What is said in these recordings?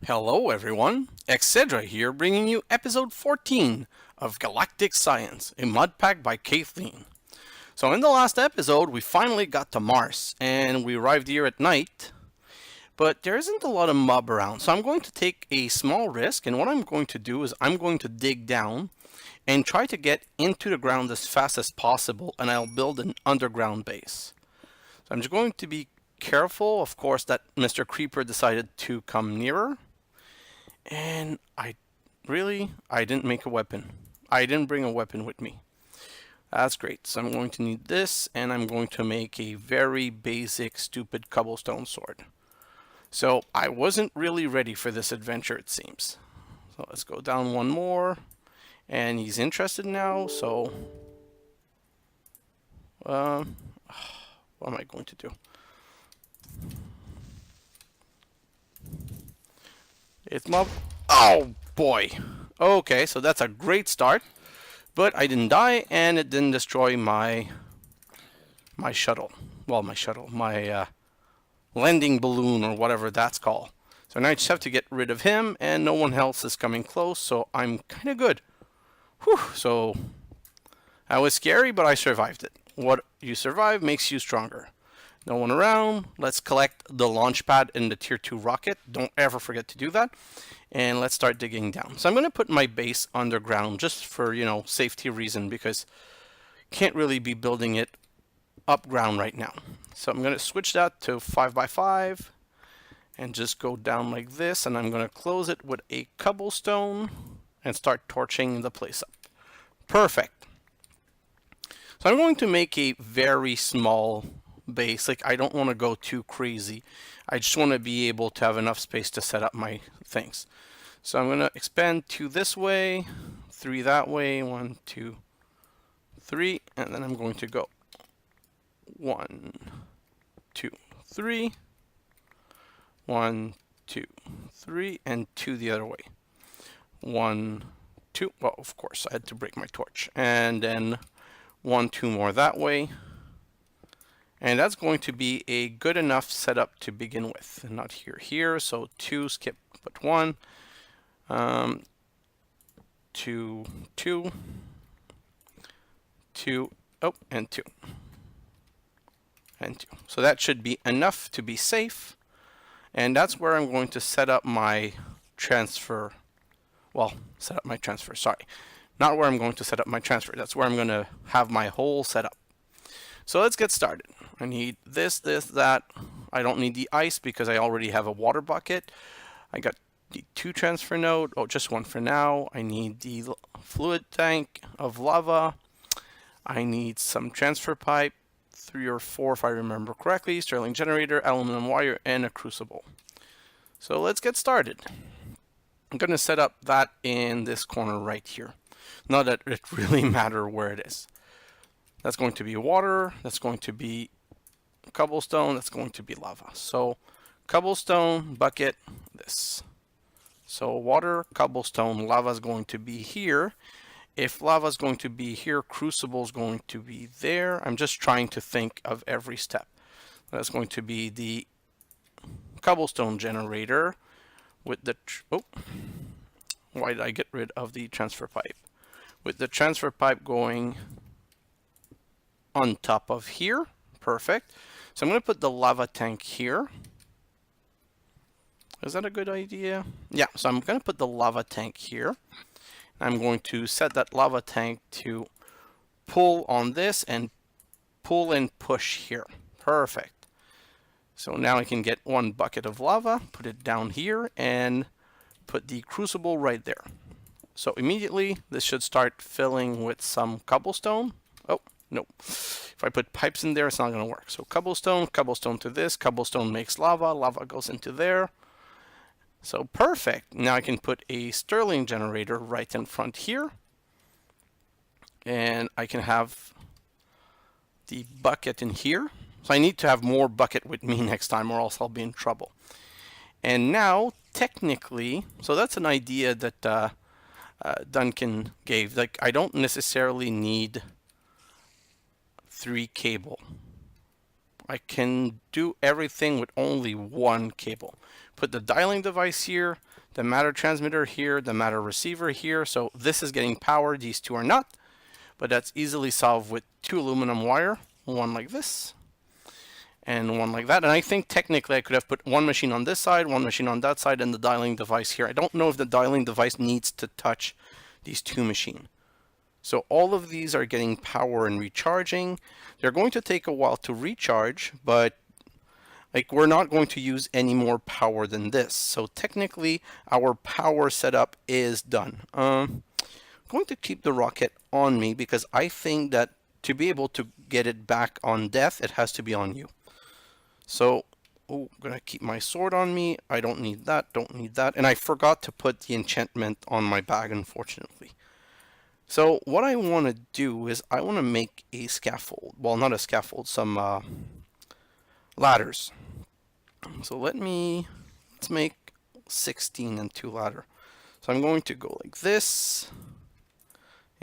Hello everyone, xHedra here bringing you episode 14 of Galactic Science, a mod pack by Kathleen. So in the last episode we finally got to Mars and we arrived here at night, but there isn't a lot of mob around, so I'm going to take a small risk, and what I'm going to do is I'm going to dig down and try to get into the ground as fast as possible, and I'll build an underground base. So I'm just going to be careful, of course, that Mr. Creeper decided to come nearer. And I didn't make a weapon. I didn't bring a weapon with me. That's great. So I'm going to need this, and I'm going to make a very basic, stupid cobblestone sword. So I wasn't really ready for this adventure, it seems. So let's go down one more. And he's interested now, so... what am I going to do? It's mob. Oh boy. Okay, so that's a great start, but I didn't die, and it didn't destroy my shuttle. Well, my landing balloon or whatever that's called. So now I just have to get rid of him, and no one else is coming close, so I'm kind of good. Whew. So that was scary, but I survived it. What you survive makes you stronger. No one around. Let's collect the launch pad in the tier 2 rocket. Don't ever forget to do that. And let's start digging down. So I'm going to put my base underground just for, safety reason, because can't really be building it up ground right now. So I'm going to switch that to 5x5 and just go down like this. And I'm going to close it with a cobblestone and start torching the place up. Perfect. So I'm going to make a very small base. Like, I don't want to go too crazy. I just want to be able to have enough space to set up my things. So I'm going to expand 2 this way, 3 that way, 1, 2, 3, and then I'm going to go 1, 2, 3, 1, 2, 3, and 2 the other way. 1, 2, well, of course, I had to break my torch. And then 1, 2 more that way. And that's going to be a good enough setup to begin with. And not here. So 2, skip, put 1. 2, 2. 2, oh, and 2. And 2. So that should be enough to be safe. And that's where I'm going to set up my transfer. Well, set up my transfer, sorry. Not where I'm going to set up my transfer. That's where I'm going to have my whole setup. So let's get started. I need this, that. I don't need the ice because I already have a water bucket. I got the 2 transfer node. Oh, just 1 for now. I need the fluid tank of lava. I need some transfer pipe, 3 or 4 if I remember correctly. Stirling generator, aluminum wire, and a crucible. So let's get started. I'm going to set up that in this corner right here. Not that it really matters where it is. That's going to be water, that's going to be cobblestone, that's going to be lava. So cobblestone, bucket, this. So water, cobblestone, lava is going to be here. If lava is going to be here, crucible is going to be there. I'm just trying to think of every step. That's going to be the cobblestone generator with the... why did I get rid of the transfer pipe? With the transfer pipe going on top of here. Perfect. So I'm going to put the lava tank here. Is that a good idea? Yeah, so I'm going to put the lava tank here. I'm going to set that lava tank to pull on this and pull and push here. Perfect. So now I can get 1 bucket of lava, put it down here, and put the crucible right there. So immediately this should start filling with some cobblestone. Oh, no. If I put pipes in there, it's not going to work. So cobblestone, cobblestone to this, cobblestone makes lava, lava goes into there. So perfect. Now I can put a Stirling generator right in front here. And I can have the bucket in here. So I need to have more bucket with me next time, or else I'll be in trouble. And now, technically, so that's an idea that Duncan gave. Like, I don't necessarily need 3 cable. I can do everything with only 1 cable. put the dialing device here, the matter transmitter here, the matter receiver here. So this is getting power, these two are not, but that's easily solved with 2 aluminum wire, one like this and one like that. And I think technically I could have put one machine on this side, one machine on that side, and the dialing device here. I don't know if the dialing device needs to touch these 2 machines. So all of these are getting power and recharging. They're going to take a while to recharge, but like we're not going to use any more power than this. So technically our power setup is done. I'm going to keep the rocket on me because I think that to be able to get it back on death, it has to be on you. So I'm gonna keep my sword on me. I don't need that, don't need that. And I forgot to put the enchantment on my bag, unfortunately. So what I want to do is I want to make a scaffold. Well, not a scaffold, some ladders. So let's make 16 and 2 ladder. So I'm going to go like this,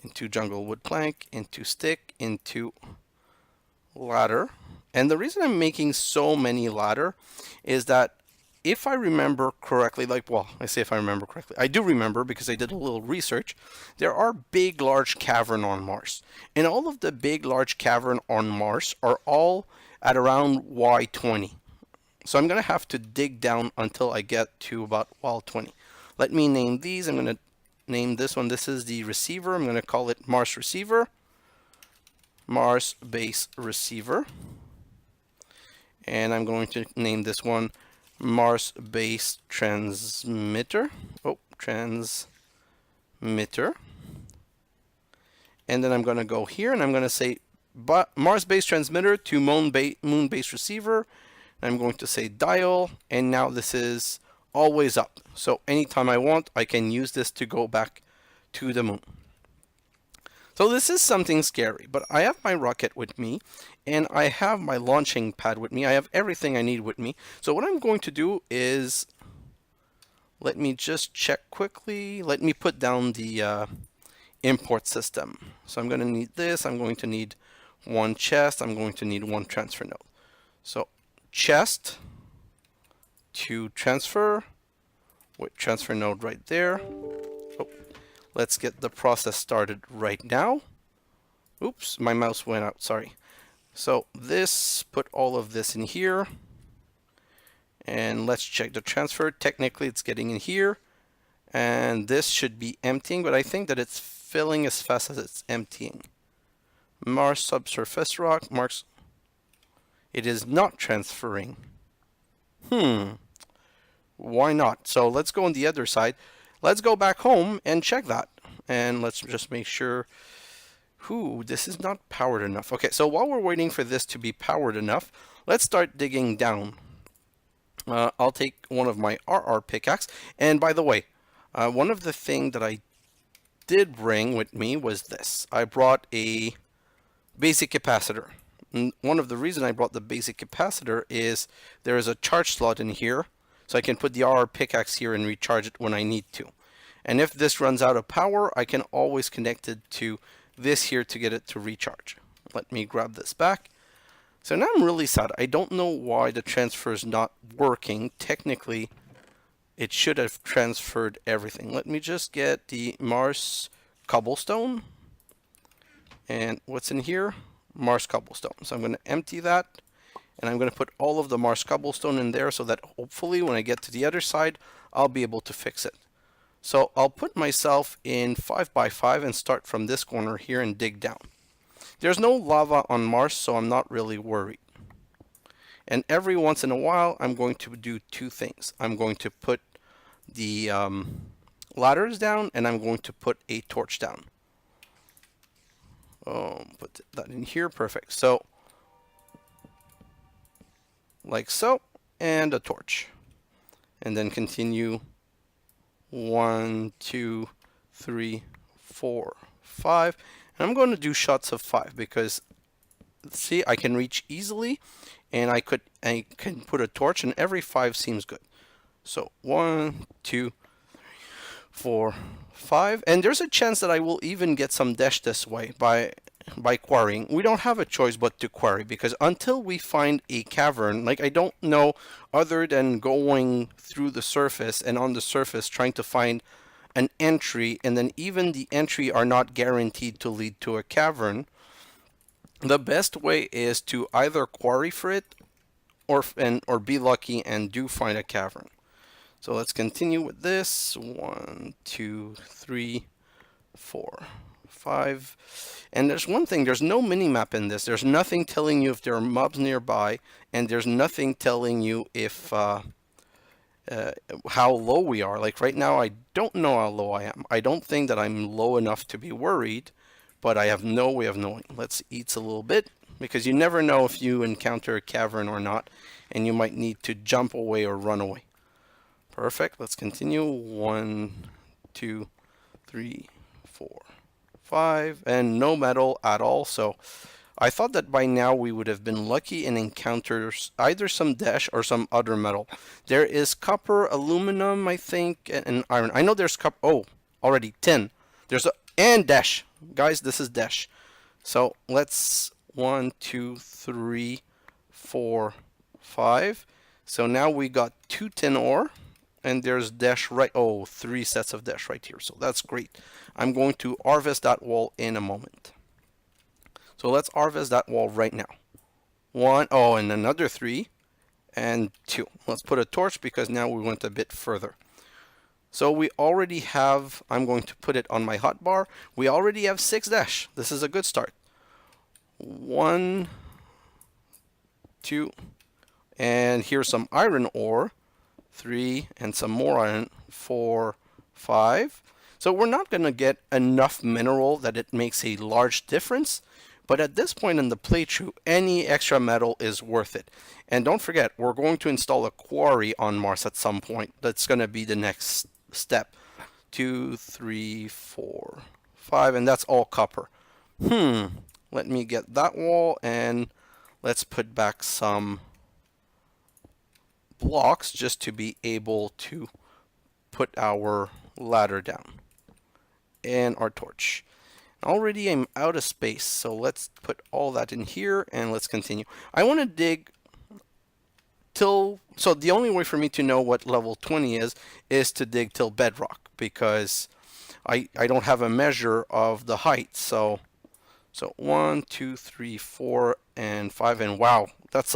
into jungle wood plank, into stick, into ladder. And the reason I'm making so many ladder is that if I remember correctly, I say if I remember correctly, I do remember because I did a little research, there are big, large cavern on Mars. And all of the big, large cavern on Mars are all at around Y20. So I'm going to have to dig down until I get to about Y20. Let me name these. I'm going to name this one. This is the receiver. I'm going to call it Mars Receiver. Mars Base Receiver. And I'm going to name this one Mars Base Transmitter. Oh, Transmitter. And then I'm going to go here and I'm going to say Mars Base Transmitter to Moon Base Receiver. I'm going to say dial, and now this is always up. So anytime I want, I can use this to go back to the moon. So this is something scary, but I have my rocket with me, and I have my launching pad with me. I have everything I need with me. So what I'm going to do is, let me just check quickly. Let me put down the import system. So I'm going to need this. I'm going to need 1 chest. I'm going to need 1 transfer node. So chest to transfer with transfer node right there. Oh, let's get the process started right now. Oops, my mouse went out, sorry. So this, put all of this in here, and let's check the transfer. Technically it's getting in here, and this should be emptying, but I think that it's filling as fast as it's emptying. Mars subsurface rock marks. It is not transferring. Why not? So let's go on the other side. Let's go back home and check that. And let's just make sure. This is not powered enough. Okay, so while we're waiting for this to be powered enough, let's start digging down. I'll take one of my RR pickaxe. And by the way, one of the things that I did bring with me was this. I brought a basic capacitor. And one of the reasons I brought the basic capacitor is there is a charge slot in here, so I can put the RR pickaxe here and recharge it when I need to. And if this runs out of power, I can always connect it to this here to get it to recharge. Let me grab this back. So now I'm really sad. I don't know why the transfer is not working. Technically, it should have transferred everything. Let me just get the Mars Cobblestone. And what's in here? Mars Cobblestone. So I'm going to empty that, and I'm going to put all of the Mars Cobblestone in there so that hopefully when I get to the other side, I'll be able to fix it. So I'll put myself in 5x5 and start from this corner here and dig down. There's no lava on Mars, so I'm not really worried. And every once in a while, I'm going to do 2 things. I'm going to put the ladders down, and I'm going to put a torch down. Put that in here, perfect. So, like so, and a torch. And then continue 1, 2, 3, 4, 5. And I'm going to do shots of 5 because, see, I can reach easily, and I can put a torch, and every 5 seems good. So 1, 2, 4, 5, and there's a chance that I will even get some dash this way by by quarrying, we don't have a choice but to quarry, because until we find a cavern, like I don't know other than going through the surface and on the surface trying to find an entry, and then even the entry are not guaranteed to lead to a cavern. The best way is to either quarry for it or be lucky and do find a cavern. So let's continue with this. 1, 2, 3, 4, 5. And there's one thing, there's no mini-map in this. There's nothing telling you if there are mobs nearby, and there's nothing telling you if how low we are. Like right now, I don't know how low I am. I don't think that I'm low enough to be worried, but I have no way of knowing. Let's eat a little bit, because you never know if you encounter a cavern or not, and you might need to jump away or run away. Perfect. Let's continue. 1, 2, 3, 4, 5, and no metal at all. So I thought that by now we would have been lucky and encountered either some Desh or some other metal. There is copper, aluminum, I think, and iron. I know there's copper. Oh, already 10. And Desh. Guys, this is Desh. So let's 1, 2, 3, 4, 5. So now we got 2 tin ore, and there's Desh right. Oh, 3 sets of Desh right here. So that's great. I'm going to harvest that wall in a moment. So let's harvest that wall right now. 1, oh, and another 3, and 2. Let's put a torch because now we went a bit further. So we already have, I'm going to put it on my hotbar. We already have 6 Desh. This is a good start. 1, 2, and here's some iron ore. 3, and some more iron. 4, 5. So we're not going to get enough mineral that it makes a large difference. But at this point in the playthrough, any extra metal is worth it. And don't forget, we're going to install a quarry on Mars at some point. That's going to be the next step. 2, 3, 4, 5, and that's all copper. Let me get that wall, and let's put back some blocks just to be able to put our ladder down. And our torch. Already I'm out of space, so let's put all that in here and let's continue. I want to dig till, so the only way for me to know what level 20 is to dig till bedrock, because I don't have a measure of the height. So 1, 2, 3, 4, and 5, and wow, that's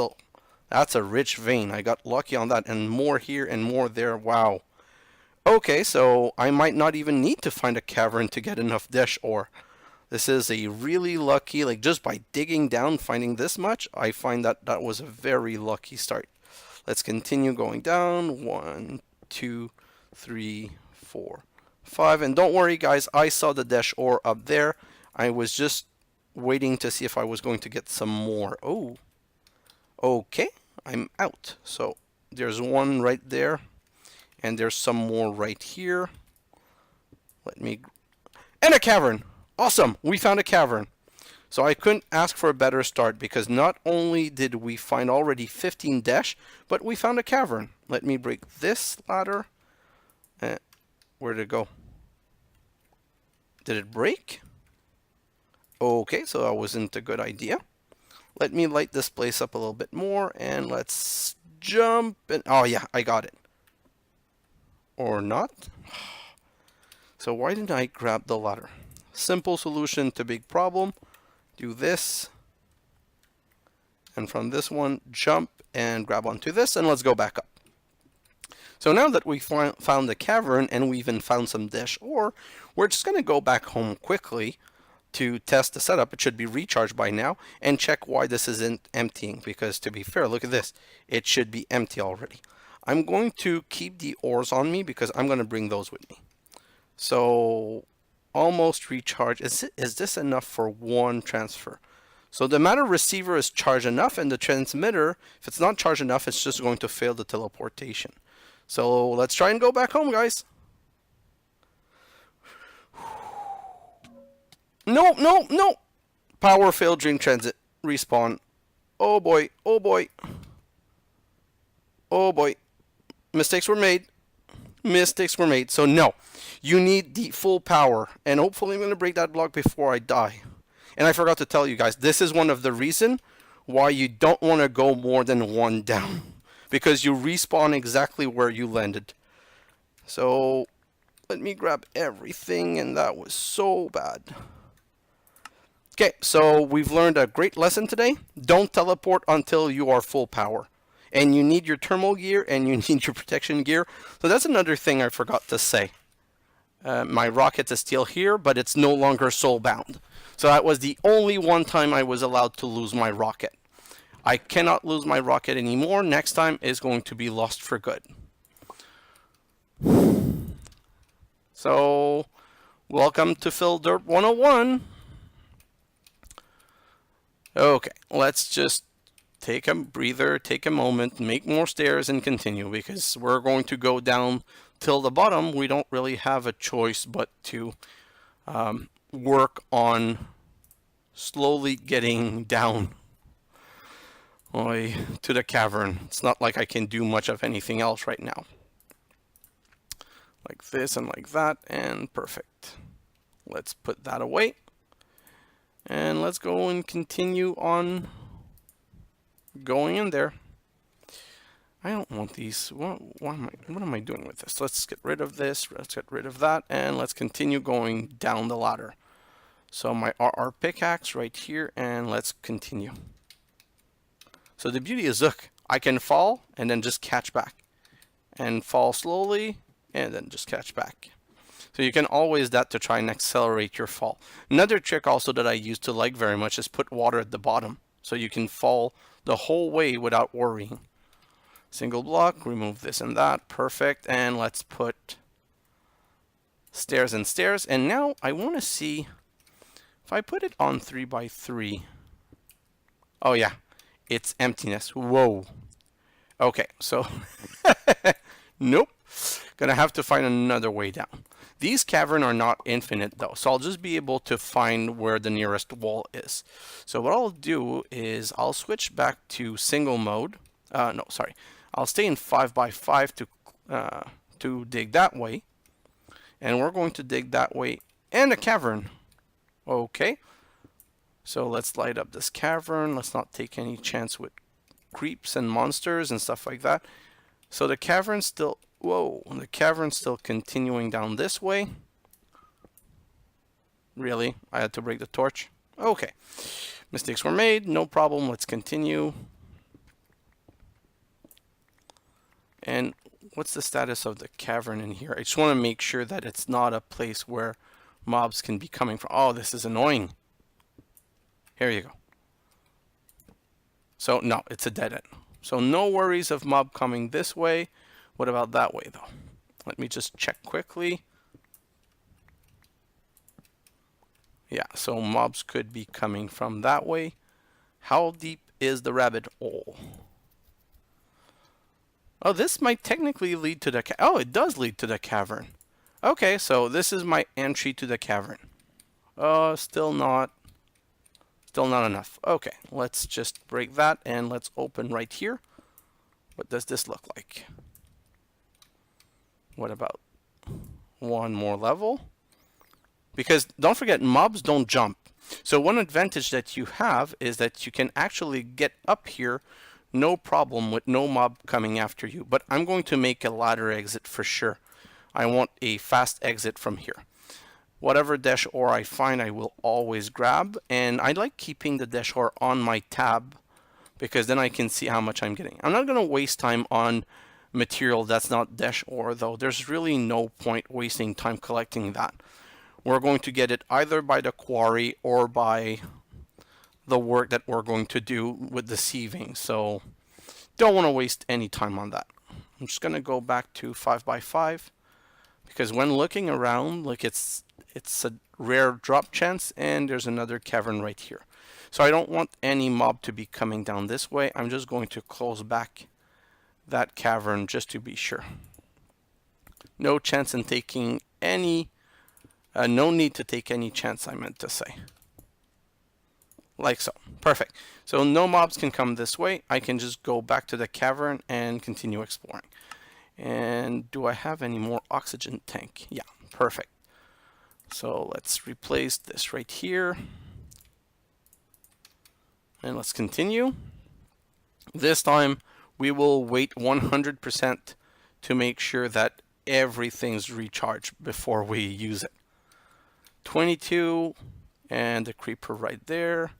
a rich vein. I got lucky on that, and more here and more there. Wow. Okay, so I might not even need to find a cavern to get enough Desh ore. This is a really lucky, like just by digging down, finding this much, I find that that was a very lucky start. Let's continue going down. 1, 2, 3, 4, 5. And don't worry, guys, I saw the Desh ore up there. I was just waiting to see if I was going to get some more. Oh, okay, I'm out. So there's one right there, and there's some more right here. And a cavern! Awesome! We found a cavern. So I couldn't ask for a better start, because not only did we find already 15 Desh, but we found a cavern. Let me break this ladder. Where'd it go? Did it break? Okay, so that wasn't a good idea. Let me light this place up a little bit more, and let's jump. And oh yeah, I got it. Or not. So why didn't I grab the ladder? Simple solution to big problem. Do this, and from this one jump and grab onto this, and let's go back up. So now that we found the cavern and we even found some Desh ore, we're just going to go back home quickly to test the setup. It should be recharged by now, and check why this isn't emptying, because to be fair, look at this, it should be empty already. I'm going to keep the ores on me because I'm going to bring those with me. So almost recharged. Is this enough for one transfer? So the matter receiver is charged enough, and the transmitter, if it's not charged enough, it's just going to fail the teleportation. So let's try and go back home, guys. No, no, no. Power failed during transit. Respawn. Oh boy, oh boy. Oh boy. Mistakes were made. Mistakes were made. So no, you need the full power, and hopefully I'm going to break that block before I die. And I forgot to tell you guys, this is one of the reason why you don't want to go more than one down, because you respawn exactly where you landed. So let me grab everything, and that was so bad. Okay, so we've learned a great lesson today. Don't teleport until you are full power. And you need your thermal gear and you need your protection gear. So that's another thing I forgot to say. My rocket is still here, but it's no longer soul bound. So that was the only one time I was allowed to lose my rocket. I cannot lose my rocket anymore. Next time is going to be lost for good. So, welcome to Phil Derp 101. Okay, let's just take a breather, take a moment, make more stairs and continue, because we're going to go down till the bottom. We don't really have a choice but to work on slowly getting down to the cavern. It's not like I can do much of anything else right now. Like this and like that, and perfect. Let's put that away. And let's go and continue on going in there. I don't want these. What am I doing with this? Let's get rid of this. Let's get rid of that. And let's continue going down the ladder. So my RR pickaxe right here, and let's continue. So the beauty is, look, I can fall and then just catch back. And fall slowly and then just catch back. So you can always that to try and accelerate your fall. Another trick also that I used to like very much is put water at the bottom. So you can fall the whole way without worrying. Single block, remove this and that, perfect. And let's put stairs and stairs. And now I want to see if I put it on 3x3. Oh yeah, it's emptiness. Whoa. Okay, so nope. Gonna have to find another way down. These caverns are not infinite though, so I'll just be able to find where the nearest wall is. So what I'll do is I'll switch back to single mode. No, sorry. I'll stay in 5x5 to dig that way. And we're going to dig that way and a cavern. Okay. So let's light up this cavern. Let's not take any chance with creeps and monsters and stuff like that. So the cavern's still... Whoa, the cavern's still continuing down this way. Really? I had to break the torch? Okay. Mistakes were made. No problem. Let's continue. And what's the status of the cavern in here? I just want to make sure that it's not a place where mobs can be coming from. Oh, this is annoying. Here you go. So, no, it's a dead end. So, no worries of mob coming this way. What about that way, though? Let me just check quickly. Yeah, so mobs could be coming from that way. How deep is the rabbit hole? Oh, this might technically lead to the oh, it does lead to the cavern. Okay, so this is my entry to the cavern. Still not enough. Okay, let's just break that and let's open right here. What does this look like? What about one more level? Because don't forget, mobs don't jump. So one advantage that you have is that you can actually get up here no problem with no mob coming after you. But I'm going to make a ladder exit for sure. I want a fast exit from here. Whatever Desh Ore I find, I will always grab. And I like keeping the Desh Ore on my tab, because then I can see how much I'm getting. I'm not going to waste time on material that's not Desh Ore, though. There's really no point wasting time collecting that. We're going to get it either by the quarry or by the work that we're going to do with the sieving. So don't want to waste any time on that. I'm just going to go back to 5x5, because when looking around, like it's a rare drop chance, and there's another cavern right here. So I don't want any mob to be coming down this way. I'm just going to close back that cavern just to be sure. No chance in taking any, no need to take any chance, I meant to say. Like so. Perfect. So no mobs can come this way. I can just go back to the cavern and continue exploring. And do I have any more oxygen tank? Yeah, perfect. So let's replace this right here. And let's continue. This time we will wait 100% to make sure that everything's recharged before we use it. 22, and the creeper right there.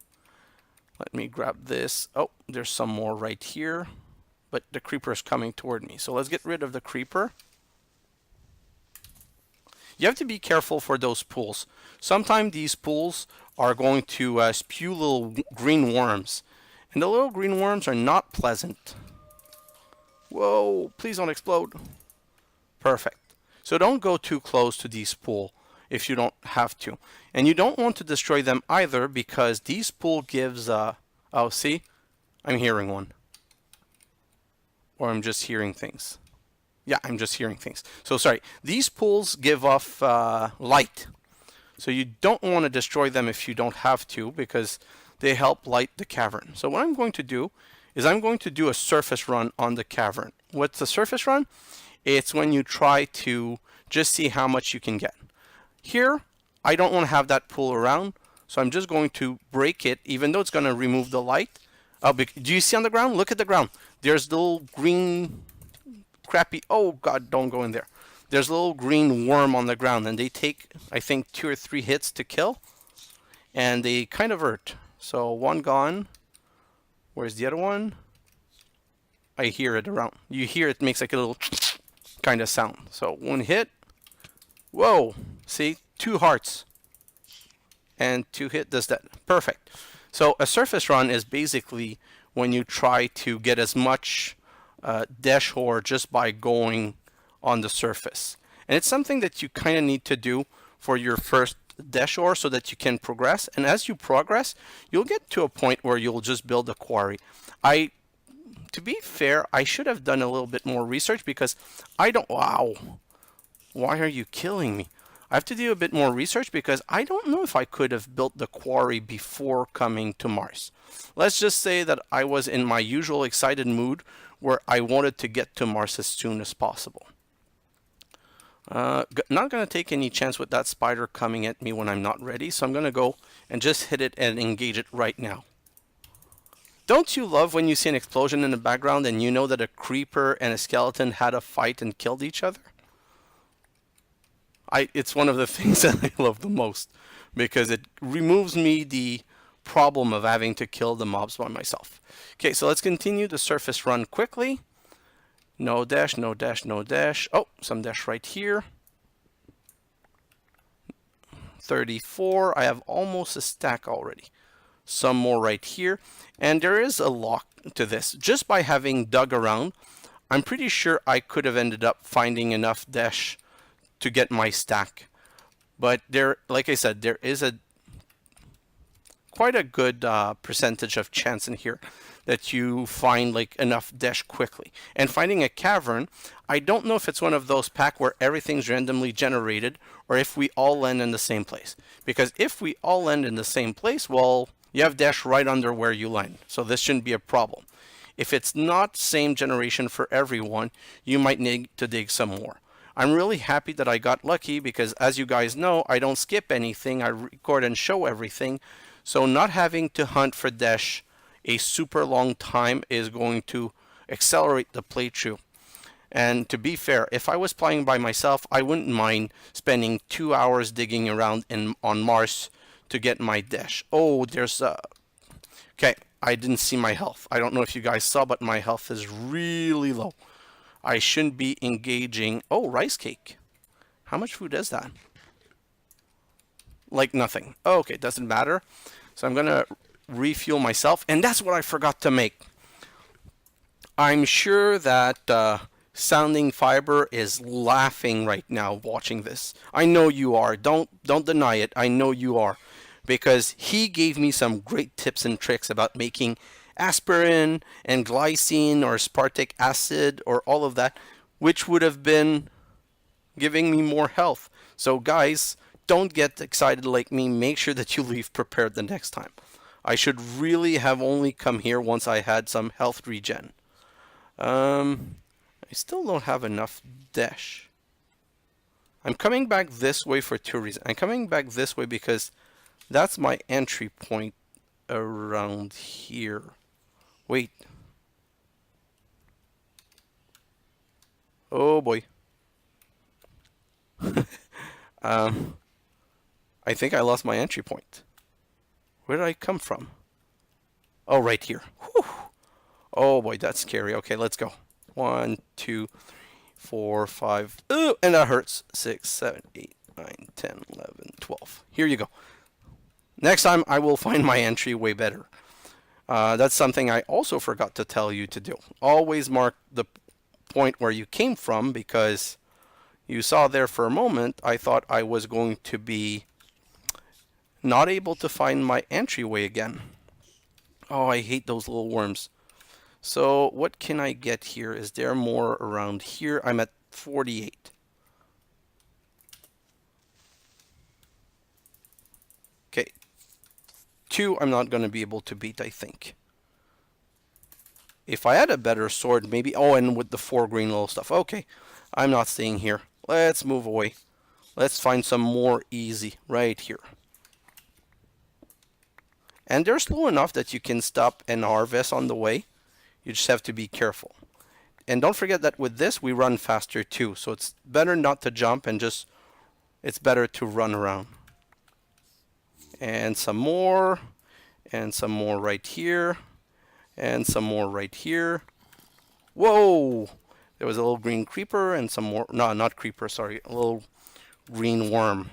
Let me grab this. Oh, there's some more right here, but the creeper is coming toward me. So let's get rid of the creeper. You have to be careful for those pools. Sometimes these pools are going to spew little green worms, and the little green worms are not pleasant. Whoa, please don't explode. Perfect. So don't go too close to these pools if you don't have to. And you don't want to destroy them either, because these pool gives oh, see? I'm hearing one. Or I'm just hearing things. Yeah, I'm just hearing things. So sorry. These pools give off light. So you don't want to destroy them if you don't have to, because they help light the cavern. So what I'm going to do is I'm going to do a surface run on the cavern. What's a surface run? It's when you try to just see how much you can get. Here, I don't want to have that pool around, so I'm just going to break it, even though it's going to remove the light. Do you see on the ground? Look at the ground. There's little green crappy... Oh, God, don't go in there. There's a little green worm on the ground, and they take, I think, 2 or 3 hits to kill, and they kind of hurt. So one gone. Where's the other one? I hear it around. You hear it makes like a little kind of sound. So one hit. Whoa. See? 2 hearts. And 2 hit does that. Perfect. So a surface run is basically when you try to get as much Desh Ore just by going on the surface. And it's something that you kind of need to do for your first Desh Ore so that you can progress. And as you progress, you'll get to a point where you'll just build a quarry. To be fair, I should have done a little bit more research, because I don't... Wow. Why are you killing me? I have to do a bit more research, because I don't know if I could have built the quarry before coming to Mars. Let's just say that I was in my usual excited mood where I wanted to get to Mars as soon as possible. Not going to take any chance with that spider coming at me when I'm not ready, so I'm going to go and just hit it and engage it right now. Don't you love when you see an explosion in the background and you know that a creeper and a skeleton had a fight and killed each other? It's one of the things that I love the most, because it removes me the problem of having to kill the mobs by myself. Okay, so let's continue the surface run quickly. No dash, no dash, no dash. Oh, some dash right here. 34. I have almost a stack already. Some more right here. And there is a lock to this. Just by having dug around, I'm pretty sure I could have ended up finding enough dash to get my stack. But there, like I said, there is quite a good percentage of chance in here that you find like enough dash quickly. And finding a cavern, I don't know if it's one of those packs where everything's randomly generated, or if we all land in the same place. Because if we all land in the same place, well, you have dash right under where you land. So this shouldn't be a problem. If it's not same generation for everyone, you might need to dig some more. I'm really happy that I got lucky, because as you guys know, I don't skip anything. I record and show everything. So not having to hunt for dash a super long time is going to accelerate the playthrough. And to be fair, if I was playing by myself, I wouldn't mind spending 2 hours digging around on Mars to get my dash. Oh, there's okay, I didn't see my health. I don't know if you guys saw, but my health is really low. I shouldn't be engaging. Oh, rice cake. How much food is that? Like nothing. Oh, okay, doesn't matter. So I'm gonna refuel myself, and that's what I forgot to make. I'm sure that Sounding Fiber is laughing right now watching this. I know you are. Don't deny it. I know you are, because he gave me some great tips and tricks about making aspirin and glycine or aspartic acid or all of that, which would have been giving me more health. So guys, don't get excited like me. Make sure that you leave prepared the next time. I should really have only come here once I had some health regen. I still don't have enough dash. I'm coming back this way for 2 reasons. I'm coming back this way because that's my entry point around here. Wait. Oh boy. I think I lost my entry point. Where did I come from? Oh, right here. Whew. Oh boy, that's scary. Okay, let's go. 1, 2, 3, 4, 5. Ooh, and that hurts. 6, 7, 8, 9, 10, 11, 12. Here you go. Next time I will find my entry way better. That's something I also forgot to tell you to do. Always mark the point where you came from, because you saw there for a moment I thought I was going to be not able to find my entryway again. Oh, I hate those little worms. So what can I get here? Is there more around here? I'm at 48. Okay. 2 I'm not going to be able to beat, I think. If I had a better sword, maybe... Oh, and with the 4 green little stuff. Okay. I'm not staying here. Let's move away. Let's find some more easy right here. And they're slow enough that you can stop and harvest on the way. You just have to be careful. And don't forget that with this, we run faster too. So it's better not to jump and just... It's better to run around. And some more. And some more right here. And some more right here. Whoa! There was a little green creeper and some more... No, not creeper, sorry. A little green worm.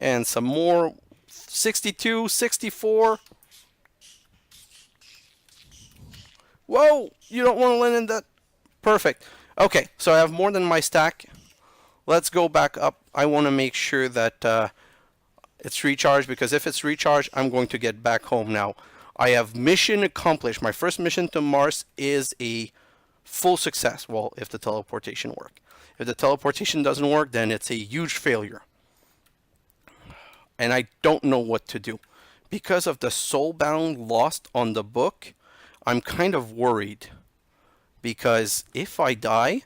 And some more. 62, 64. Whoa! You don't want to land in that. Perfect. Okay, so I have more than my stack. Let's go back up. I want to make sure that it's recharged, because if it's recharged, I'm going to get back home now. I have mission accomplished. My first mission to Mars is a full success. Well, if the teleportation works. If the teleportation doesn't work, then it's a huge failure. And I don't know what to do. Because of the soulbound lost on the book, I'm kind of worried. Because if I die,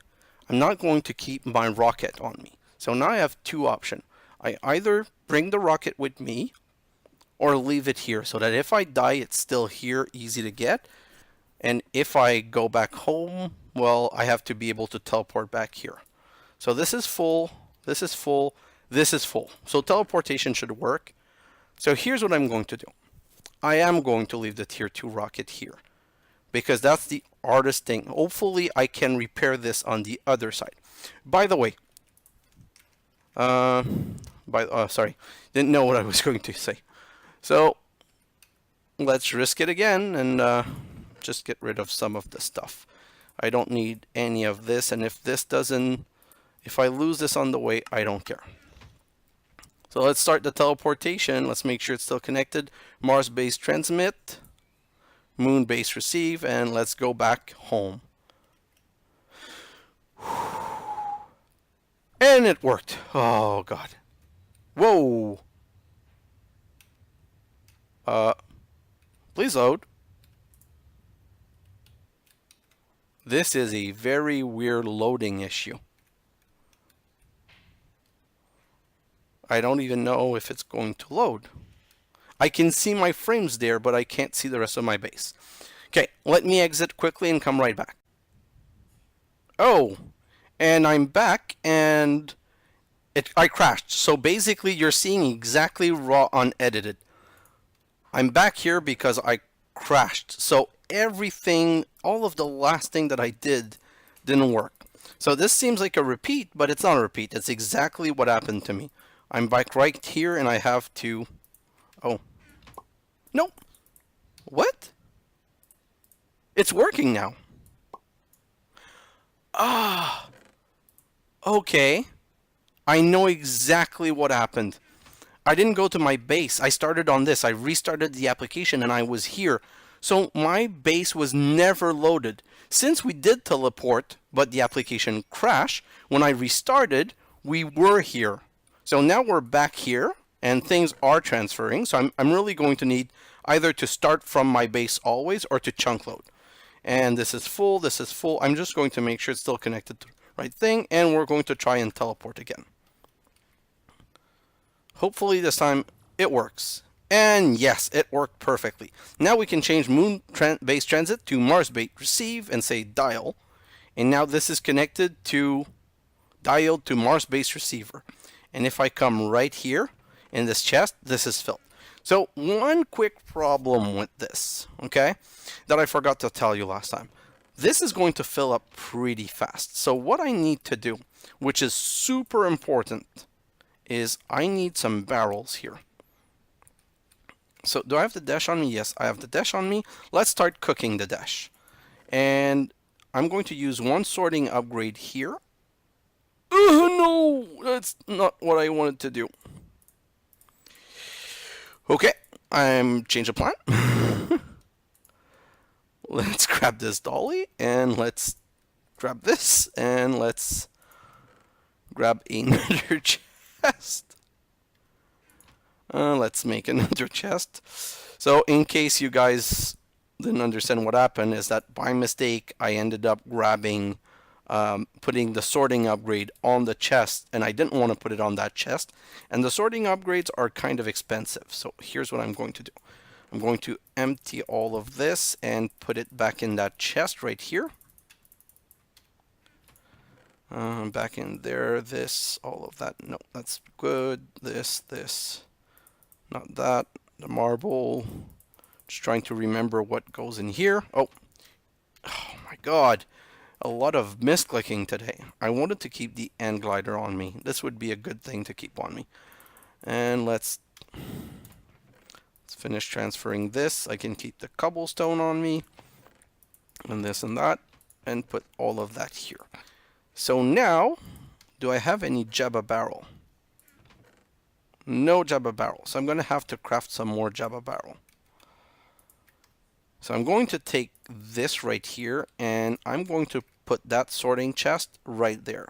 I'm not going to keep my rocket on me. So now I have 2 options. I either bring the rocket with me, or leave it here, so that if I die, it's still here, easy to get. And if I go back home, well, I have to be able to teleport back here. So this is full, this is full, this is full. So teleportation should work. So here's what I'm going to do. I am going to leave the tier 2 rocket here, because that's the hardest thing. Hopefully I can repair this on the other side. By the way, sorry, didn't know what I was going to say. So let's risk it again and just get rid of some of the stuff. I don't need any of this, and if I lose this on the way, I don't care. So let's start the teleportation. Let's make sure it's still connected. Mars base transmit, Moon base receive, and let's go back home. And it worked. Oh god. Whoa. Please load. This is a very weird loading issue. I don't even know if it's going to load. I can see my frames there, but I can't see the rest of my base. Okay, let me exit quickly and come right back. Oh, and I'm back, and I crashed. So basically, you're seeing exactly raw unedited. I'm back here because I crashed. So everything, all of the last thing that I did didn't work. So this seems like a repeat, but it's not a repeat. It's exactly what happened to me. I'm back right here, and I have to... Oh. No. What? It's working now. Ah. Okay. I know exactly what happened. I didn't go to my base. I started on this. I restarted the application, and I was here. So my base was never loaded. Since we did teleport, but the application crashed, when I restarted, we were here. So now we're back here, and things are transferring. So I'm really going to need either to start from my base always, or to chunk load. And this is full, this is full. I'm just going to make sure it's still connected to the right thing, and we're going to try and teleport again. Hopefully this time it works. And yes, it worked perfectly. Now we can change moon-based transit to Mars-based receive and say dial. And now this is connected to dialed to Mars-based receiver. And if I come right here in this chest, this is filled. So one quick problem with this, okay, that I forgot to tell you last time. This is going to fill up pretty fast. So what I need to do, which is super important, is I need some barrels here. So do I have the Desh on me? Yes, I have the Desh on me. Let's start cooking the Desh. And I'm going to use one sorting upgrade here. Oh no, that's not what I wanted to do. Okay, I'm change of plan. Let's grab this dolly and let's grab this and let's grab another chest. Let's make another chest. So in case you guys didn't understand what happened, is that by mistake I ended up grabbing putting the sorting upgrade on the chest, and I didn't want to put it on that chest, and the sorting upgrades are kind of expensive. So here's what I'm going to do. I'm going to empty all of this and put it back in that chest right here. Back in there, this, all of that. No, that's good. This, not that. The marble. Just trying to remember what goes in here. Oh my god. A lot of misclicking today. I wanted to keep the end glider on me. This would be a good thing to keep on me. And let's finish transferring this. I can keep the cobblestone on me. And this and that. And put all of that here. So now, do I have any Jabba barrel? No Jabba barrel. So I'm going to have to craft some more Jabba barrel. So I'm going to take this right here and I'm going to put that sorting chest right there.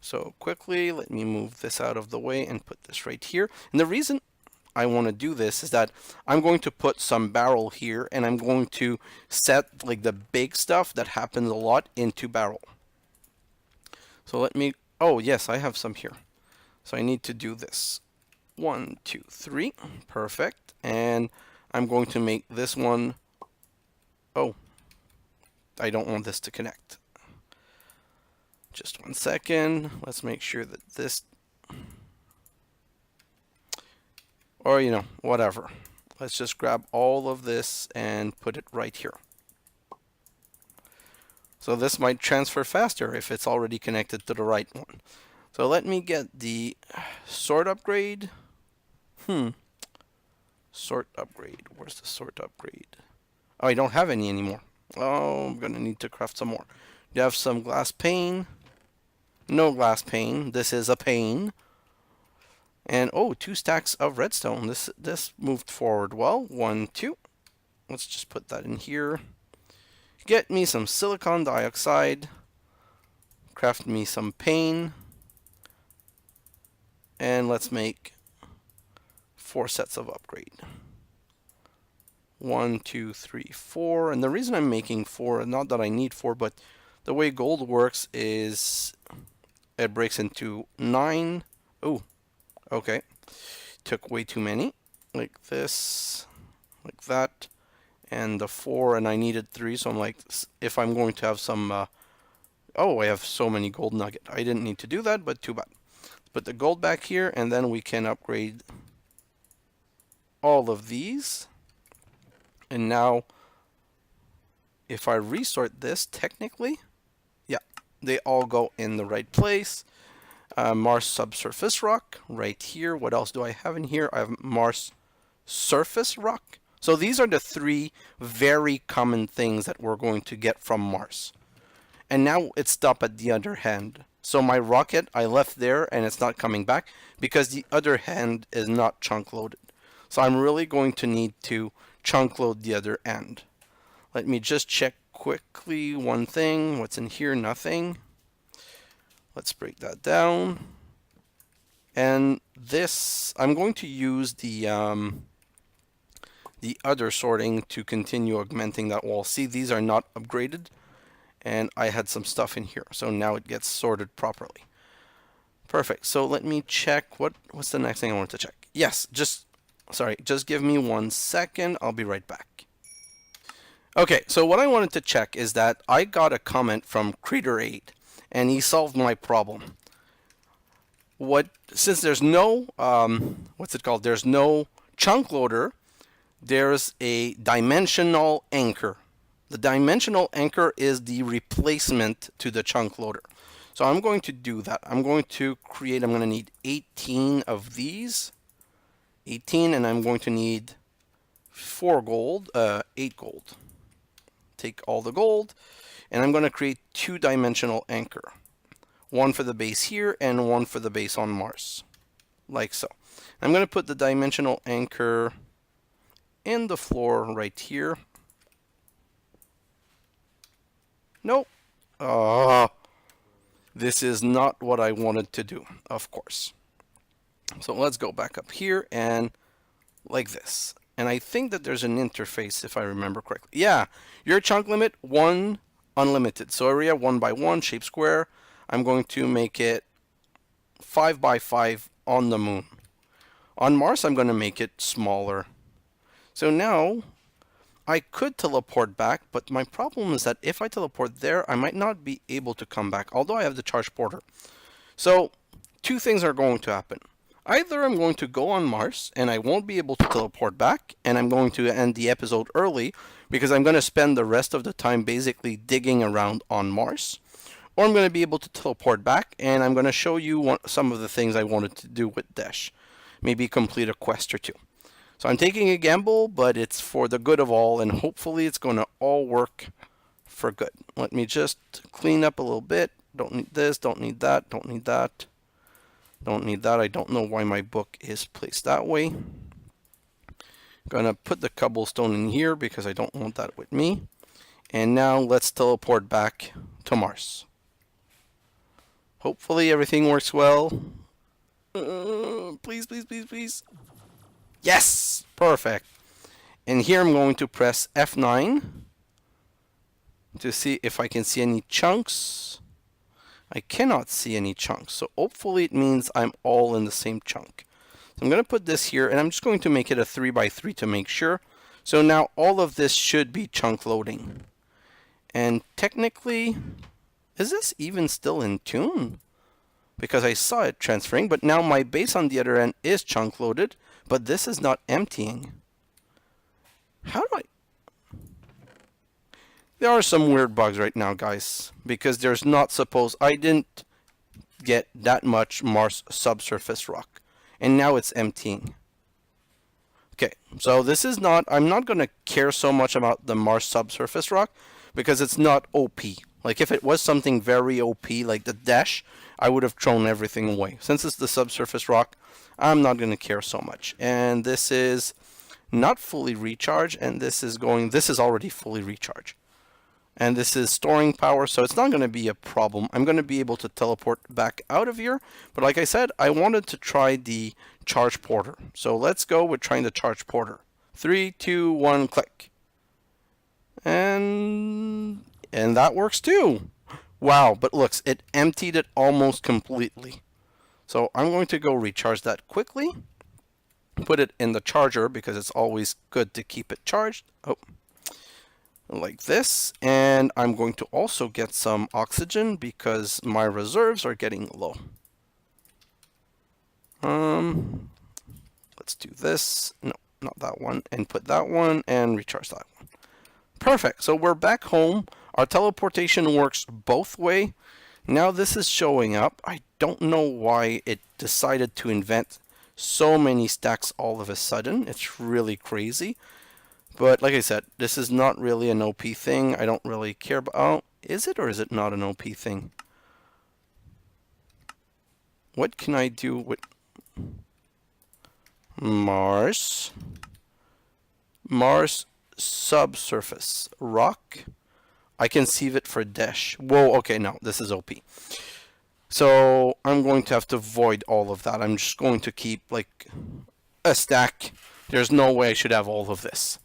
So quickly, let me move this out of the way and put this right here. And the reason I want to do this is that I'm going to put some barrel here and I'm going to set like the big stuff that happens a lot into barrel. So let me, oh yes, I have some here. So I need to do this. 1, 2, 3, perfect. And I'm going to make this one, oh, I don't want this to connect. Just 1 second. Let's make sure that this, or you know, whatever. Let's just grab all of this and put it right here. So this might transfer faster if it's already connected to the right one. So let me get the sort upgrade. Sort upgrade. Where's the sort upgrade? Oh, I don't have any anymore. Oh, I'm gonna need to craft some more. Do you have some glass pane? No glass pane. This is a pane. And oh, 2 stacks of redstone. This moved forward well. 1, 2. Let's just put that in here. Get me some silicon dioxide. Craft me some pane. And let's make 4 sets of upgrade. 1, 2, 3, 4. And the reason I'm making 4, not that I need 4, but the way gold works is it breaks into 9. Oh, okay. Took way too many. Like this, like that, and the 4, and I needed 3. So I'm like, if I'm going to have some, oh, I have so many gold nugget. I didn't need to do that, but too bad. Put the gold back here, and then we can upgrade all of these. And now, if I resort this, technically, yeah, they all go in the right place. Mars subsurface rock right here. What else do I have in here? I have Mars surface rock. So these are the 3 very common things that we're going to get from Mars. And now it's stopped at the other hand. So my rocket I left there and it's not coming back because the other hand is not chunk loaded. So I'm really going to need to chunk load the other end. Let me just check quickly one thing. What's in here? Nothing. Let's break that down. And this, I'm going to use the other sorting to continue augmenting that wall. See, these are not upgraded. And I had some stuff in here, so now it gets sorted properly. Perfect. So let me check. What's the next thing I want to check? Yes, just give me 1 second. I'll be right back. Okay, so what I wanted to check is that I got a comment from Creator8, and he solved my problem. Since there's no what's it called? There's no chunk loader. There's a dimensional anchor. The dimensional anchor is the replacement to the chunk loader. So I'm going to do that. I'm going to need 18 of these. 18, and I'm going to need 4 gold, 8 gold. Take all the gold, and I'm going to create 2-dimensional anchor. One for the base here, and one for the base on Mars. Like so. I'm going to put the dimensional anchor in the floor right here. Nope. This is not what I wanted to do, of course. So let's go back up here and like this. And I think that there's an interface if I remember correctly. Yeah, your chunk limit 1 unlimited. So area 1 by 1, shape square. I'm going to make it 5 by 5 on the moon. On Mars, I'm going to make it smaller. So now I could teleport back, but my problem is that if I teleport there, I might not be able to come back, although I have the charge porter. So 2 things are going to happen. Either I'm going to go on Mars and I won't be able to teleport back, and I'm going to end the episode early because I'm going to spend the rest of the time basically digging around on Mars. Or I'm going to be able to teleport back, and I'm going to show you some of the things I wanted to do with Desh. Maybe complete a quest or 2. So I'm taking a gamble, but it's for the good of all, and hopefully it's going to all work for good. Let me just clean up a little bit. Don't need this, don't need that, don't need that. Don't need that. I don't know why my book is placed that way. Gonna put the cobblestone in here because I don't want that with me. And now let's teleport back to Mars. Hopefully everything works well. Please, please, please, please. Yes! Perfect. And here I'm going to press F9 to see if I can see any chunks. I cannot see any chunks, so hopefully it means I'm all in the same chunk. So I'm going to put this here, and I'm just going to make it a 3 by 3 to make sure. So now all of this should be chunk loading. And technically, is this even still in tune? Because I saw it transferring, but now my base on the other end is chunk loaded, but this is not emptying. How do I... There are some weird bugs right now, guys, because there's not supposed... I didn't get that much Mars subsurface rock, and now it's emptying. Okay, so this is not... I'm not going to care so much about the Mars subsurface rock, because it's not OP. Like, if it was something very OP, like the Desh, I would have thrown everything away. Since it's the subsurface rock, I'm not going to care so much. And this is not fully recharged, and this is already fully recharged. And this is storing power, so it's not going to be a problem. I'm going to be able to teleport back out of here. But like I said, I wanted to try the charge porter. So let's go with trying the charge porter. 3, 2, 1, click. And that works too. Wow, but looks, it emptied it almost completely. So I'm going to go recharge that quickly. Put it in the charger because it's always good to keep it charged. Oh. Like this, and I'm going to also get some oxygen because my reserves are getting low. Let's do this. No, not that one. And put that one and recharge that one. Perfect. So we're back home. Our teleportation works both way. Now this is showing up. I don't know why it decided to invent so many stacks all of a sudden. It's really crazy. But like I said, this is not really an OP thing. I don't really care about... Oh, is it or is it not an OP thing? What can I do with Mars? Mars subsurface rock. I can save it for Desh. Whoa, okay, no, this is OP. So I'm going to have to void all of that. I'm just going to keep like a stack. There's no way I should have all of this.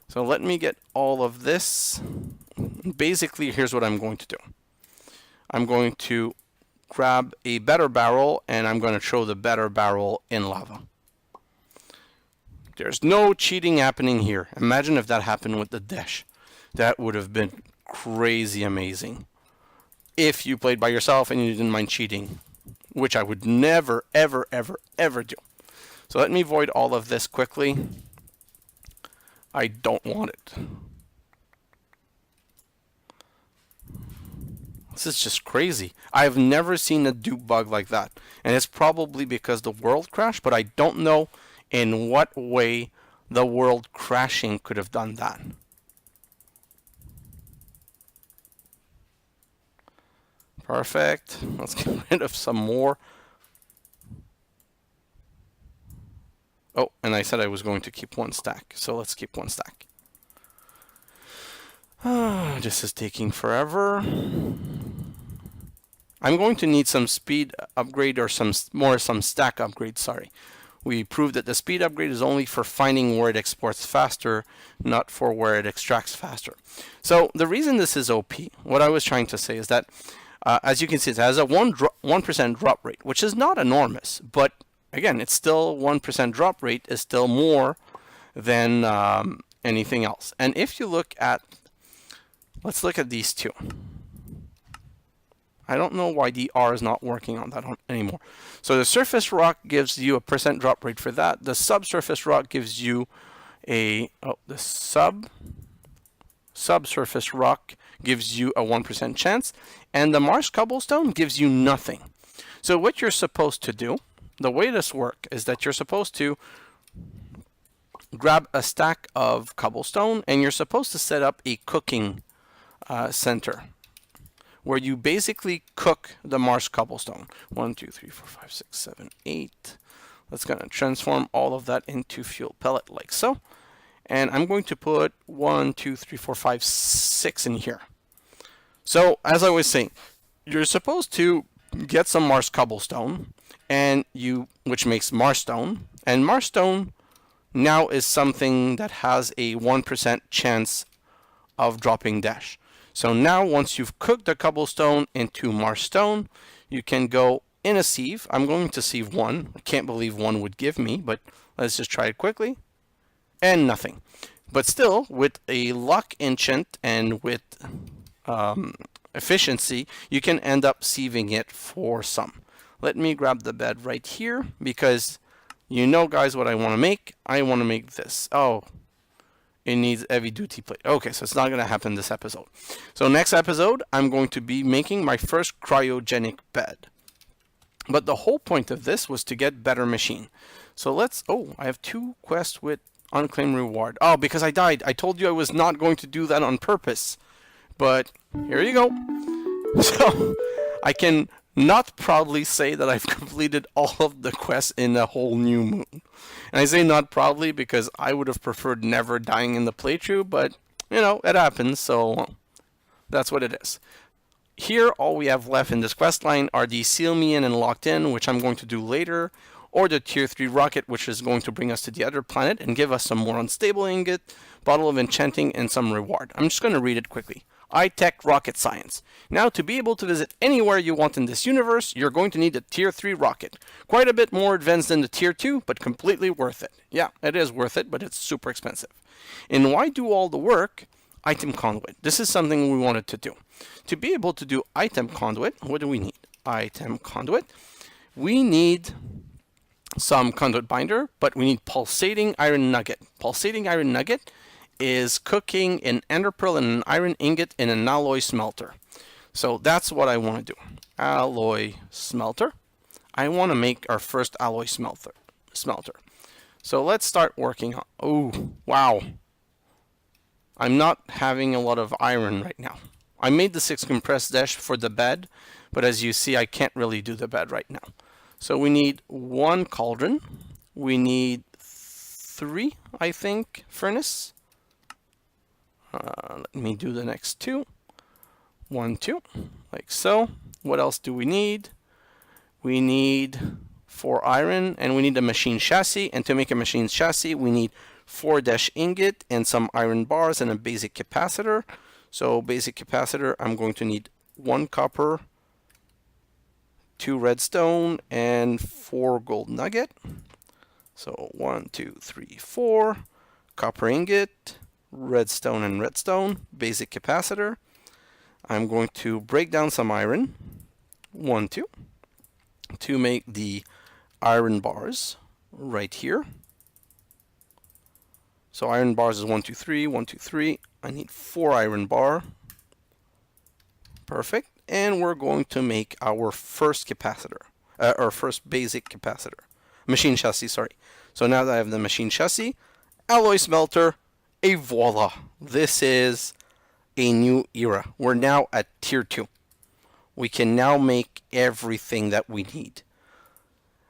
So let me get all of this. Basically, here's what I'm going to do. I'm going to grab a better barrel, and I'm going to throw the better barrel in lava. There's no cheating happening here. Imagine if that happened with the Desh. That would have been crazy amazing. If you played by yourself and you didn't mind cheating, which I would never, ever, ever, ever do. So let me void all of this quickly. I don't want it. This is just crazy. I've never seen a dupe bug like that. And it's probably because the world crashed, but I don't know in what way the world crashing could have done that. Perfect. Let's get rid of some more. Oh, and I said I was going to keep one stack, so let's keep one stack. This is taking forever. I'm going to need some speed upgrade or some stack upgrade, sorry. We proved that the speed upgrade is only for finding where it exports faster, not for where it extracts faster. So the reason this is OP, what I was trying to say is that, as you can see, it has a 1% drop rate, which is not enormous, but again, it's still 1% drop rate is still more than anything else. And if you look at, let's look at these two. I don't know why the R is not working on that anymore. So the surface rock gives you a % drop rate for that. The subsurface rock gives you a, the subsurface rock gives you a 1% chance. And the Mars cobblestone gives you nothing. So what you're supposed to do, the way this works is that you're supposed to grab a stack of cobblestone and you're supposed to set up a cooking center where you basically cook the Mars cobblestone. 1, 2, 3, 4, 5, 6, 7, 8. That's going to transform all of that into fuel pellet like so. And I'm going to put 1, 2, 3, 4, 5, 6 in here. So as I was saying, you're supposed to get some Mars cobblestone, and which makes Marstone, and Marstone now is something that has a 1% chance of dropping Dash. So now once you've cooked the cobblestone into Marstone, you can go in a sieve. I'm going to sieve 1. I can't believe 1 would give me, but let's just try it quickly. And nothing. But still, with a luck enchant and with efficiency, you can end up sieving it for some. Let me grab the bed right here, because you know, guys, what I want to make. I want to make this. Oh, it needs heavy duty plate. Okay, so it's not going to happen this episode. So next episode, I'm going to be making my first cryogenic bed. But the whole point of this was to get better machine. So let's, I have 2 quests with unclaimed reward. Oh, because I died. I told you I was not going to do that on purpose. But here you go. So I can not proudly say that I've completed all of the quests in a whole new moon. And I say not proudly because I would have preferred never dying in the playthrough, but, you know, it happens, so that's what it is. Here, all we have left in this quest line are the Seal Me In and Locked In, which I'm going to do later, or the Tier 3 rocket, which is going to bring us to the other planet and give us some more unstable ingot, bottle of enchanting, and some reward. I'm just going to read it quickly. iTech Rocket Science. Now, to be able to visit anywhere you want in this universe, you're going to need a Tier 3 rocket. Quite a bit more advanced than the Tier 2, but completely worth it. Yeah, it is worth it, but it's super expensive. And why do all the work? Item conduit. This is something we wanted to do. To be able to do item conduit, what do we need? Item conduit. We need some conduit binder, but we need pulsating iron nugget. Pulsating iron nugget is cooking an ender pearl and an iron ingot in an alloy smelter. So that's what I want to do. Alloy smelter. I want to make our first alloy smelter. So let's start working on. Oh, wow. I'm not having a lot of iron right now. I made the 6 compressed dash for the bed, but as you see, I can't really do the bed right now. So we need 1 cauldron. We need 3, I think, furnace. Let me do the next 2. 1, 2, like so. What else do we need? We need 4 iron, and we need a machine chassis. And to make a machine chassis, we need 4 dash ingot and some iron bars and a basic capacitor. So basic capacitor, I'm going to need 1 copper, 2 redstone, and 4 gold nugget. So 1, 2, 3, 4. Copper ingot, redstone and redstone, basic capacitor. I'm going to break down some iron, 1, 2, to make the iron bars right here. So iron bars is 1, 2, 3, 1, 2, 3. I need 4 iron bar. Perfect. And we're going to make our first capacitor, our first basic capacitor. Machine chassis, sorry. So now that I have the machine chassis, alloy smelter, et voila. This is a new era. We're now at tier 2. We can now make everything that we need.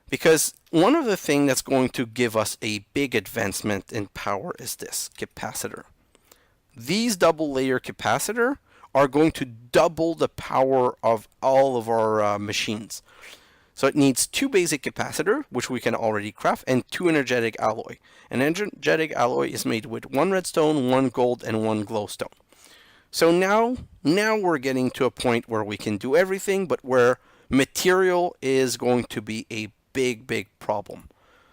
Because one of the things that's going to give us a big advancement in power is this capacitor. These double layer capacitor are going to double the power of all of our machines. So it needs 2 basic capacitor, which we can already craft, and 2 energetic alloy. An energetic alloy is made with 1 redstone, 1 gold, and 1 glowstone. So now we're getting to a point where we can do everything, but where material is going to be a big problem.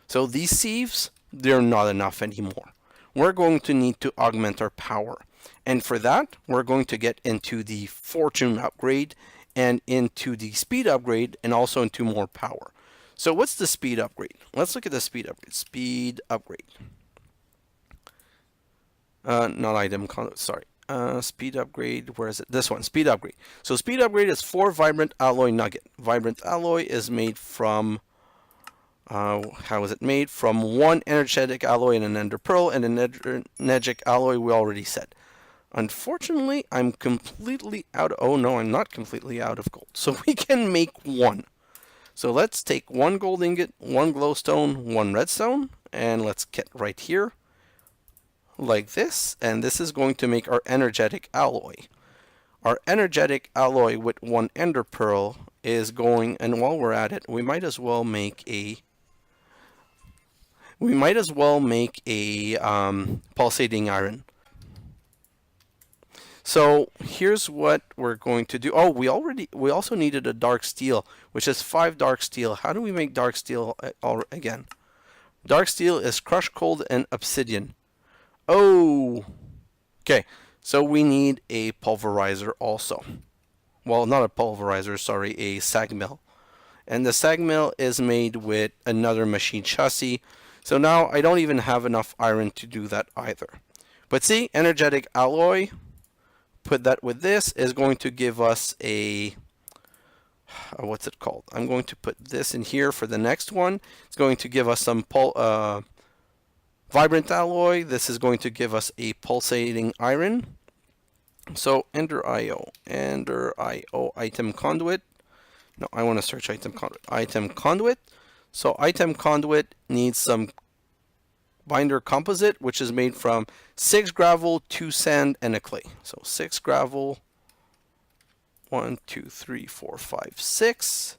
So these sieves, they're not enough anymore. We're going to need to augment our power. And for that, we're going to get into the fortune upgrade and into the speed upgrade and also into more power. So what's the speed upgrade? Let's look at the speed upgrade. Speed upgrade. Not item, sorry. Speed upgrade, where is it? This one, speed upgrade. So speed upgrade is 4 vibrant alloy nugget. Vibrant alloy is made from, how is it made? From 1 energetic alloy and an ender pearl, and an energetic alloy we already said. Unfortunately, I'm completely out of, oh no, I'm not completely out of gold. So we can make 1. So let's take 1 gold ingot, 1 glowstone, 1 redstone, and let's get right here like this, and this is going to make our energetic alloy. Our energetic alloy with 1 ender pearl is going, and while we're at it, we might as well make a pulsating iron. So here's what we're going to do. Oh, we also needed a dark steel, which is 5 dark steel. How do we make dark steel again? Dark steel is crushed coal and obsidian. Oh, okay. So we need a pulverizer also. Well, not a pulverizer, sorry, a sag mill. And the sag mill is made with another machine chassis. So now I don't even have enough iron to do that either. But see, energetic alloy, put that with this, is going to give us a, what's it called? I'm going to put this in here for the next one. It's going to give us some vibrant alloy. This is going to give us a pulsating iron. So ender IO item conduit. No, I want to search item conduit. So item conduit needs some binder composite, which is made from 6 gravel, 2 sand, and a clay. So 6 gravel, 1, 2, 3, 4, 5, 6,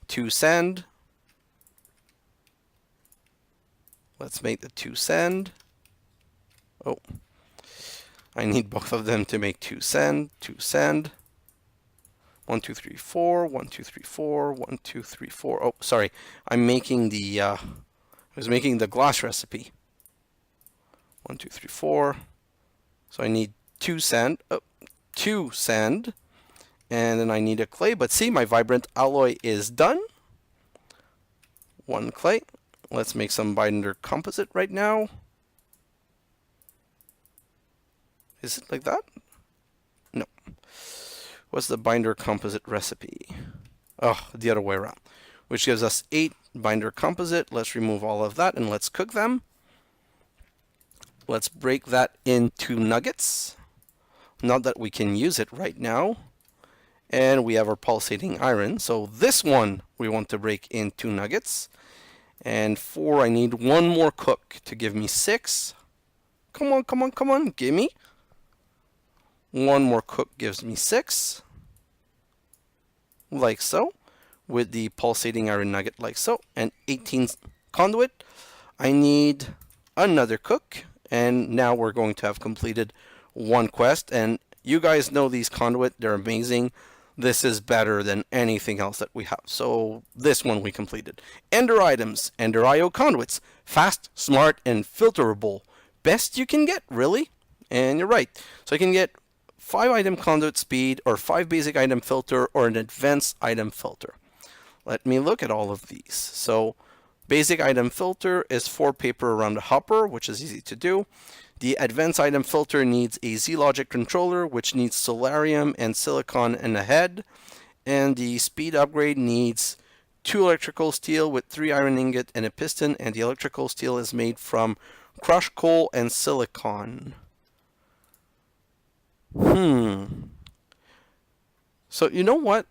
2 sand. Let's make the 2 sand. Oh, I need both of them to make 2 sand, 2 sand. 1, 2, 3, 4, 1, 2, 3, 4, 1, 2, 3, 4. Oh, sorry. I'm making the, I was making the glass recipe. 1, 2, 3, 4. So I need 2 sand, 2 sand. And then I need a clay. But see, my vibrant alloy is done. 1 clay. Let's make some binder composite right now. Is it like that? No. What's the binder composite recipe? Oh, the other way around. Which gives us 8 binder composite. Let's remove all of that and let's cook them. Let's break that into nuggets. Not that we can use it right now. And we have our pulsating iron. So this one we want to break into nuggets. And 4, I need 1 more cook to give me 6. Come on, come on, come on, give me. 1 more cook gives me 6. Like so. With the pulsating iron nugget like so. And 18 conduit. I need another cook. And now we're going to have completed 1 quest. And you guys know these conduit, they're amazing. this is better than anything else that we have. So this one we completed. Ender items, Ender IO conduits, fast, smart, and filterable. Best you can get, really? And you're right. So you can get 5 item conduit speed, or 5 basic item filter, or an advanced item filter. Let me look at all of these. So basic item filter is 4 paper around the hopper, which is easy to do. The advanced item filter needs a Z-Logic controller, which needs solarium and silicon and a head. And the speed upgrade needs 2 electrical steel with 3 iron ingot and a piston, and the electrical steel is made from crushed coal and silicon. So you know what?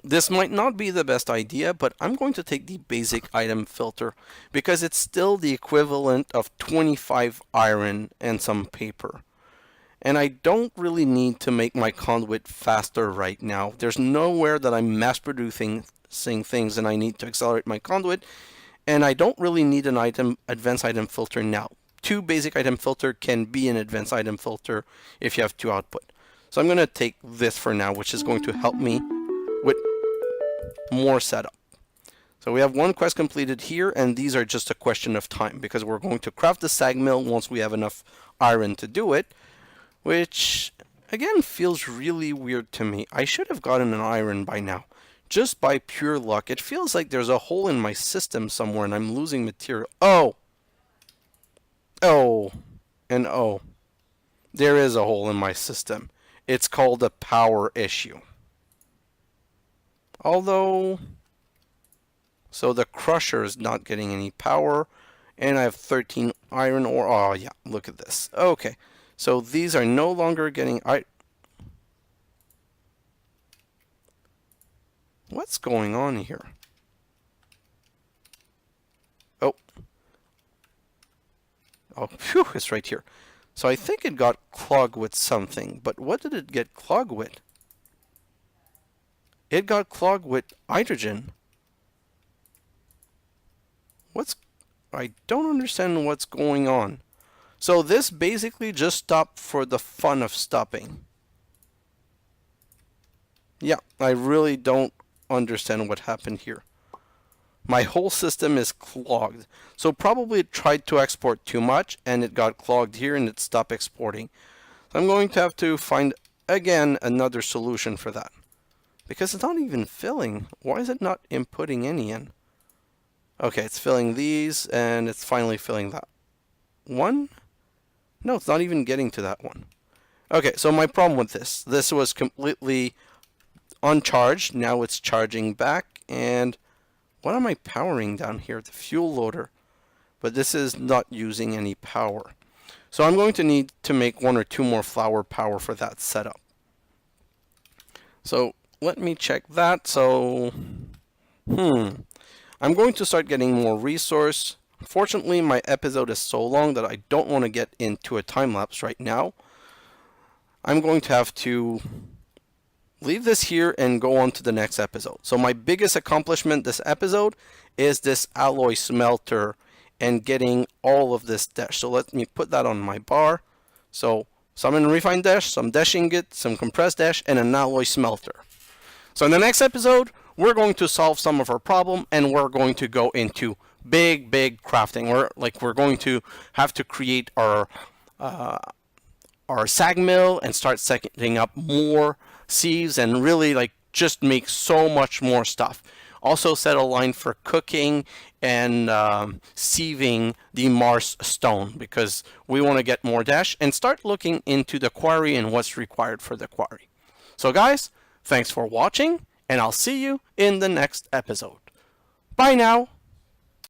This might not be the best idea, but I'm going to take the basic item filter because it's still the equivalent of 25 iron and some paper. And I don't really need to make my conduit faster right now. There's nowhere that I'm mass producing things and I need to accelerate my conduit. And I don't really need an advanced item filter now. 2 basic item filter can be an advanced item filter if you have 2 output. So I'm going to take this for now, which is going to help me with more setup. So we have 1 quest completed here, and these are just a question of time because we're going to craft the sag mill once we have enough iron to do it, which again feels really weird to me. I should have gotten an iron by now, just by pure luck. It feels like there's a hole in my system somewhere and I'm losing material. Oh, and oh, there is a hole in my system. It's called a power issue. Although, so the crusher is not getting any power, and I have 13 iron ore. Oh yeah, look at this. Okay, so these are no longer getting What's going on here? Oh, phew, it's right here. So I think it got clogged with something, but what did it get clogged with? It got clogged with hydrogen. I don't understand what's going on. So this basically just stopped for the fun of stopping. Yeah, I really don't understand what happened here. My whole system is clogged. So probably it tried to export too much and it got clogged here and it stopped exporting. So I'm going to have to find again another solution for that. Because it's not even filling. Why is it not inputting any in? Okay, it's filling these and it's finally filling that one. No, it's not even getting to that one. Okay, so my problem with this was completely uncharged. Now it's charging back. And what am I powering down here? The fuel loader. But this is not using any power. So I'm going to need to make 1 or 2 more flower power for that setup. So let me check that. So, I'm going to start getting more resource. Fortunately, my episode is so long that I don't want to get into a time lapse right now. I'm going to have to leave this here and go on to the next episode. So my biggest accomplishment this episode is this alloy smelter and getting all of this desh. So let me put that on my bar. So some refined desh, some desh ingot, some compressed desh, and an alloy smelter. So in the next episode, we're going to solve some of our problem and we're going to go into big crafting. We're going to have to create our sag mill and start setting up more sieves and really just make so much more stuff. Also set a line for cooking and sieving the Mars stone because we want to get more dash and start looking into the quarry and what's required for the quarry. So guys, thanks for watching and I'll see you in the next episode. Bye now.